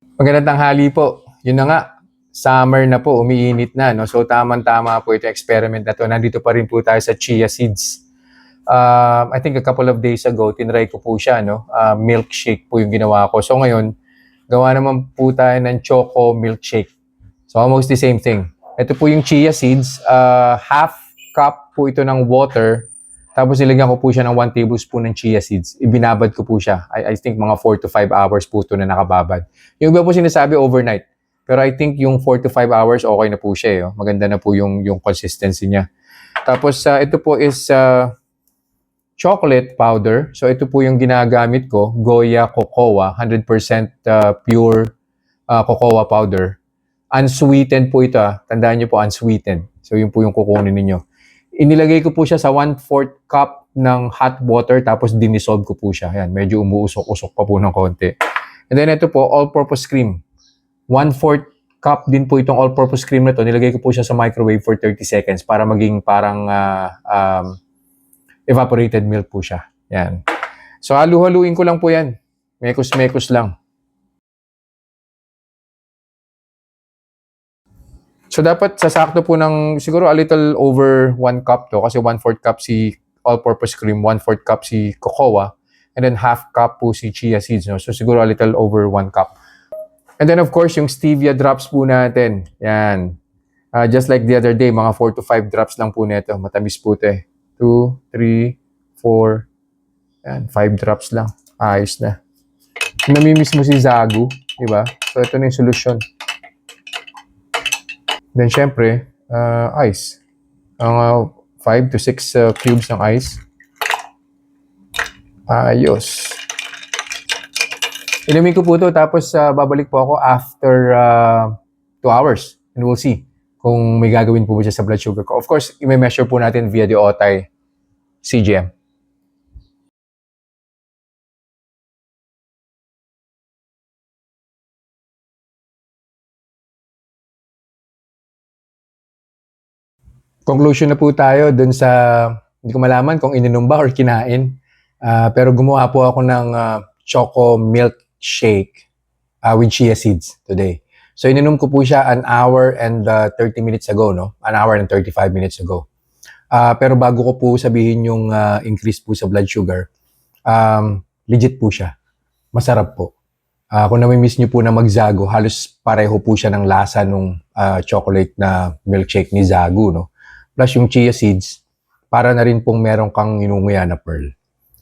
Magandang tanghali po. Yun na nga, summer na po, umiinit na, no? So tamang-tama po itong experiment na to. Nandito pa rin po tayo sa chia seeds. I think a couple of days ago, tinry ko po siya, no? Milkshake po yung ginawa ko. So ngayon, gawa naman po tayo ng choco milkshake. So almost the same thing. Ito po yung chia seeds. Half cup po ito ng water. Tapos nilagyan ko po siya ng 1 tablespoon ng chia seeds. Ibinabad ko po siya. I think mga 4 to 5 hours po ito na nakababad. Yung iba po sinasabi overnight. Pero I think yung 4 to 5 hours okay na po siya. Oh. Maganda na po yung consistency niya. Tapos ito po is chocolate powder. So ito po yung ginagamit ko. Goya Cocoa. 100% pure cocoa powder. Unsweetened po ito. Tandaan niyo po, unsweetened. So yun po yung kukunin ninyo. Inilagay ko po siya sa 1/4 cup ng hot water tapos dinisolve ko po siya. Ayan, medyo umuusok-usok pa po ng konti. And then ito po, all-purpose cream. 1/4 cup din po itong all-purpose cream na to. Nilagay ko po siya sa microwave for 30 seconds para maging parang evaporated milk po siya. Ayan. So halu-haluin ko lang po yan. Mekos-mekos lang. So dapat sasakto po ng siguro a little over 1 cup to kasi 1/4 cup si all-purpose cream, 1/4 cup si cocoa, and then half cup po si chia seeds. No? So siguro a little over 1 cup. And then of course yung stevia drops po natin. Yan. Just like the other day, mga 4 to 5 drops lang po nito. Matamis po ito eh. 2, 3, 4, yan, 5 drops lang. Ayos na. Namimiss mo si Zagu, di ba? So ito na yung solusyon. Then, syempre, ice. Ang 5 to 6 cubes ng ice. Ayos. Inumin ko po ito, tapos babalik po ako after 2 hours. And we'll see kung may gagawin po siya sa blood sugar ko. Of course, i-measure po natin via the Otay CGM. Conclusion na po tayo dun sa, hindi ko malaman kung ininom ba or kinain. Pero gumawa po ako ng choco milkshake with chia seeds today. So ininom ko po siya an hour and 30 minutes ago, no? An hour and 35 minutes ago. Pero bago ko po sabihin yung increase po sa blood sugar, legit po siya. Masarap po. Kung namimiss nyo po na mag-Zagu, halos pareho po siya ng lasa nung chocolate na milkshake ni Zagu, no? Plus yung chia seeds, para na rin pong meron kang inunguya na pearl.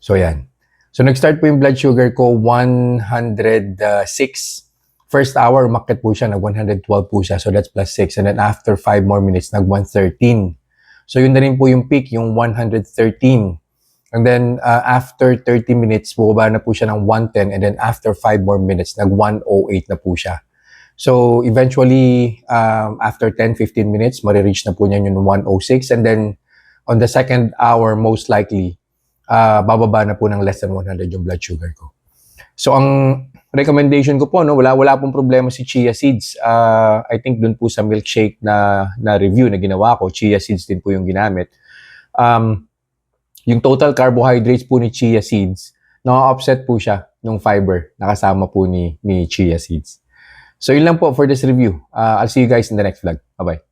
So yan. So nag-start po yung blood sugar ko 106. First hour, umakyat po siya, nag-112 po siya. So that's plus 6. And then after 5 more minutes, nag-113. So yun na rin po yung peak, yung 113. And then after 30 minutes, bumaba na po siya ng 110. And then after 5 more minutes, nag-108 na po siya. So eventually, after 10-15 minutes, marireach na po niya yung 106. And then on the second hour, most likely, bababa na po ng less than 100 yung blood sugar ko. So ang recommendation ko po, no, wala pong problema si chia seeds. I think dun po sa milkshake na review na ginawa ko, chia seeds din po yung ginamit. Yung total carbohydrates po ni chia seeds, na-offset po siya ng fiber na kasama po ni chia seeds. So yun lang po for this review. I'll see you guys in the next vlog. Bye-bye.